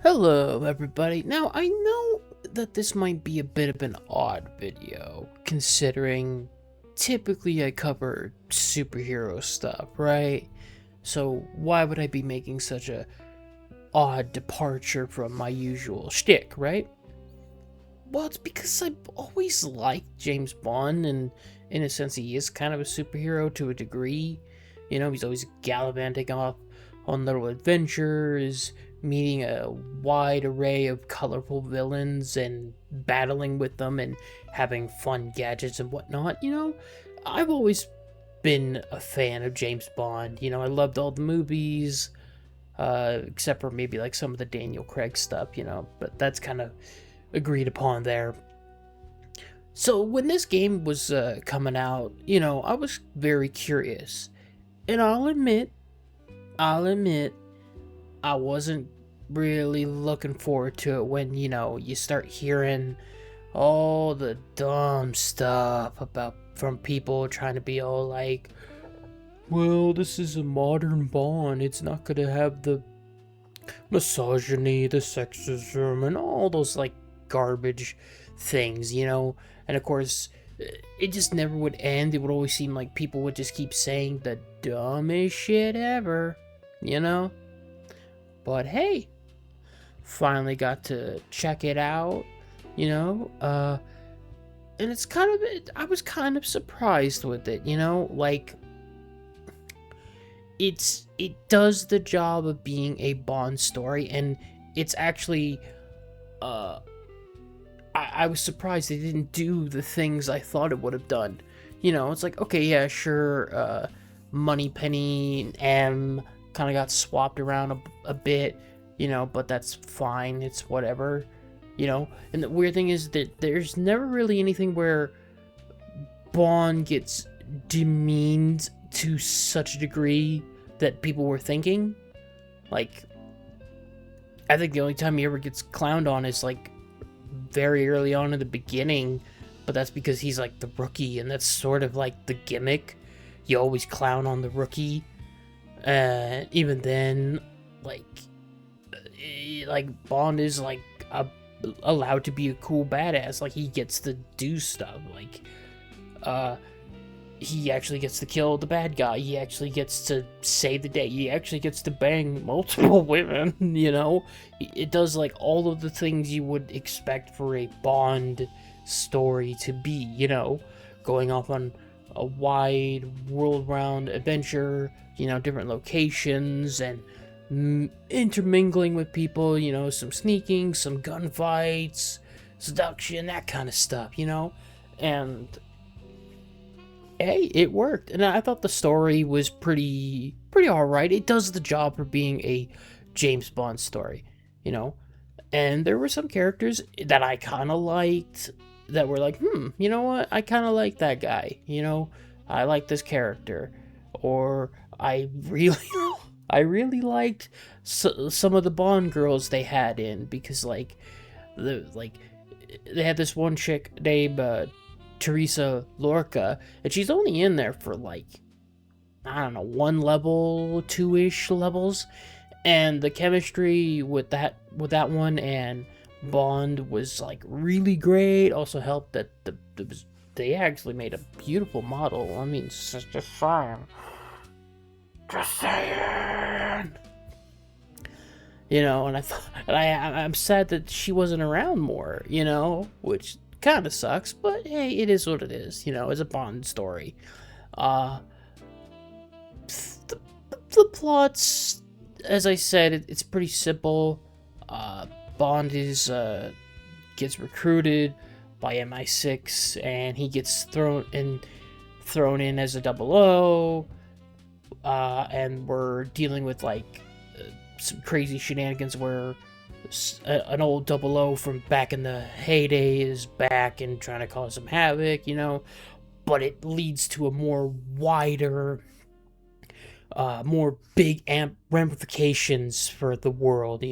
Hello, everybody. Now, I know that this might be a bit of an odd video, considering typically I cover superhero stuff, right? So, why would I be making such a odd departure from my usual shtick, right? Well, it's because I've always liked James Bond, and in a sense, he is kind of a superhero to a degree. You know, he's always gallivanting off on little adventures, meeting a wide array of colorful villains and battling with them and having fun gadgets and whatnot. I've always been a fan of James Bond. I loved all the movies, except for maybe like some of the Daniel Craig stuff, but that's kind of agreed upon there. So when this game was coming out, I was very curious. And I'll admit, I wasn't really looking forward to it when, you start hearing all the dumb stuff about from people trying to be all like, well, this is a modern Bond. It's not gonna have the misogyny, the sexism, and all those like garbage things. And of course, it just never would end. It would always seem like people would just keep saying the dumbest shit ever. But hey, finally got to check it out, and it's kind of, I was kind of surprised with it, like, it does the job of being a Bond story, and it's actually, I was surprised they didn't do the things I thought it would have done. It's like, okay, yeah, sure, Moneypenny and M kind of got swapped around a bit, but that's fine. It's whatever. And the weird thing is that there's never really anything where Bond gets demeaned to such a degree that people were thinking. Like, I think the only time he ever gets clowned on is like very early on in the beginning, but that's because he's like the rookie, and that's sort of like the gimmick. You always clown on the rookie. Even then, like Bond is like allowed to be a cool badass. Like, he gets to do stuff. Like, he actually gets to kill the bad guy. He actually gets to save the day. He actually gets to bang multiple women. It does like all of the things you would expect for a Bond story to be. Going off on a wide world-round adventure. Different locations and intermingling with people, some sneaking, some gunfights, seduction, that kind of stuff, and hey, it worked. And I thought the story was pretty all right. It does the job for being a James Bond story, and there were some characters that I kind of liked that were like, you know what, I kind of like that guy, I like this character, or I really I really liked some of the Bond girls they had in, because they had this one chick named Teresa Lorca, and she's only in there for like, I don't know, one level, two-ish levels, and the chemistry with that one and Bond was like really great. Also helped that they actually made a beautiful model. I mean, just saying. Just saying. And I'm sad that she wasn't around more, which kind of sucks, but hey, it is what it is, it's a Bond story. The plot's, as I said, it's pretty simple. Bond gets recruited by MI6, and he gets thrown in as a double O. And we're dealing with like some crazy shenanigans where an old double O from back in the heyday is back and trying to cause some havoc, but it leads to a more wider, more big ramifications for the world,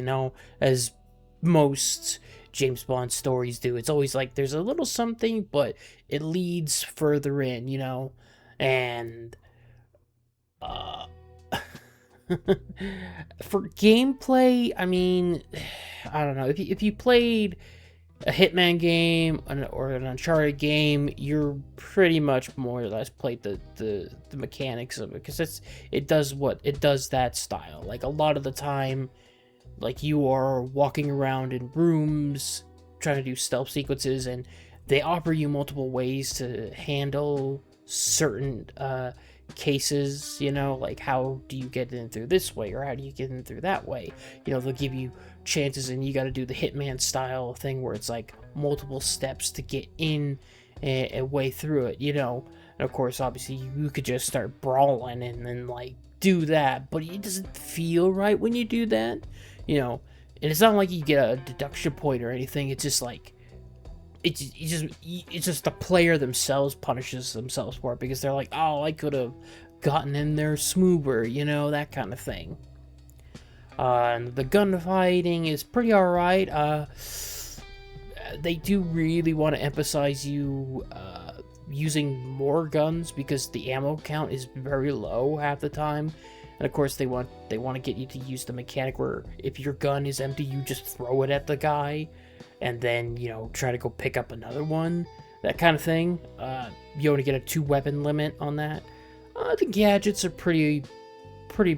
as most James Bond stories do. It's always like there's a little something, but it leads further in, and for gameplay, I mean, I don't know, if you played a Hitman game or an Uncharted game, you're pretty much more or less played the mechanics of it, because it does that style. Like a lot of the time, like you are walking around in rooms trying to do stealth sequences, and they offer you multiple ways to handle certain cases, you know, like how do you get in through this way, or how do you get in through that way. You know, they'll give you chances, and you got to do the Hitman style thing where it's like multiple steps to get in a way through it, you know. And of course, obviously, you could just start brawling and then like do that, but it doesn't feel right when you do that, you know. And it's not like you get a deduction point or anything. It's just like it's just the player themselves punishes themselves for it, because they're like, oh, I could have gotten in there smoother, you know, that kind of thing. And the gunfighting is pretty alright. They do really want to emphasize you using more guns, because the ammo count is very low half the time. And of course, they want to get you to use the mechanic where if your gun is empty, you just throw it at the guy, and then, you know, try to go pick up another one, that kind of thing. You only get a 2-weapon limit on that. The gadgets are pretty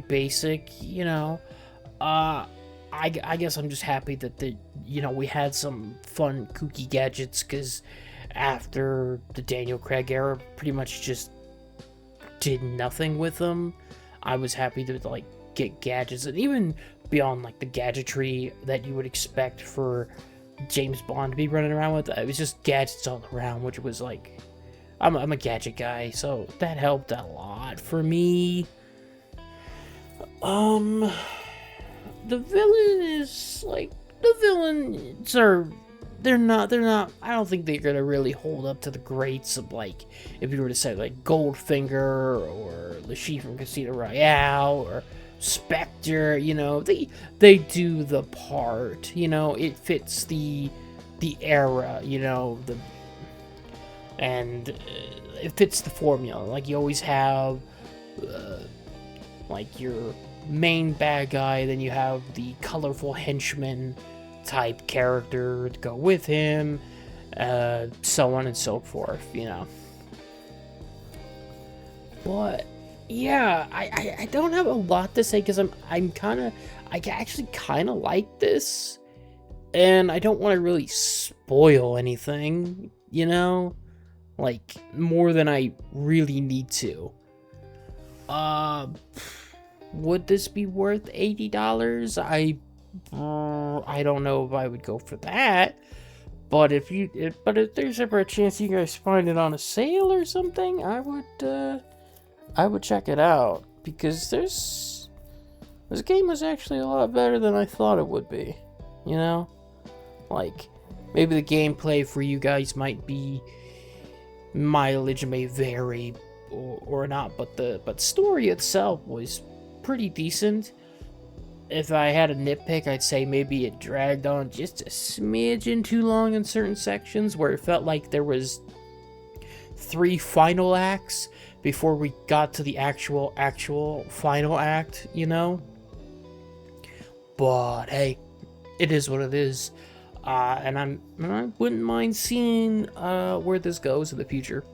basic, you know. I guess I'm just happy that you know, we had some fun, kooky gadgets, because after the Daniel Craig era, pretty much just did nothing with them. I was happy to like get gadgets, and even beyond like the gadgetry that you would expect for James Bond to be running around with, it was just gadgets all around, which was like, I'm a gadget guy, so that helped a lot for me. The villain is like, the villains are, they're not, I don't think they're gonna really hold up to the greats of, like, if you were to say like Goldfinger or Le Chiffre from Casino Royale or Spectre, you know, they do the part, you know, it fits the era, you know, and it fits the formula. Like, you always have like your main bad guy, then you have the colorful henchman type character to go with him, so on and so forth, you know. But yeah, I don't have a lot to say, because I actually kind of like this, and I don't want to really spoil anything, you know, like more than I really need to. Would this be worth $80? I don't know if I would go for that, but if there's ever a chance you guys find it on a sale or something, I would check it out, because this game was actually a lot better than I thought it would be, you know? Like, maybe the gameplay for you guys might be, mileage may vary or not, but story itself was pretty decent. If I had a nitpick, I'd say maybe it dragged on just a smidgen too long in certain sections, where it felt like there was 3 final acts before we got to the actual final act, you know? But hey, it is what it is. And I wouldn't mind seeing where this goes in the future.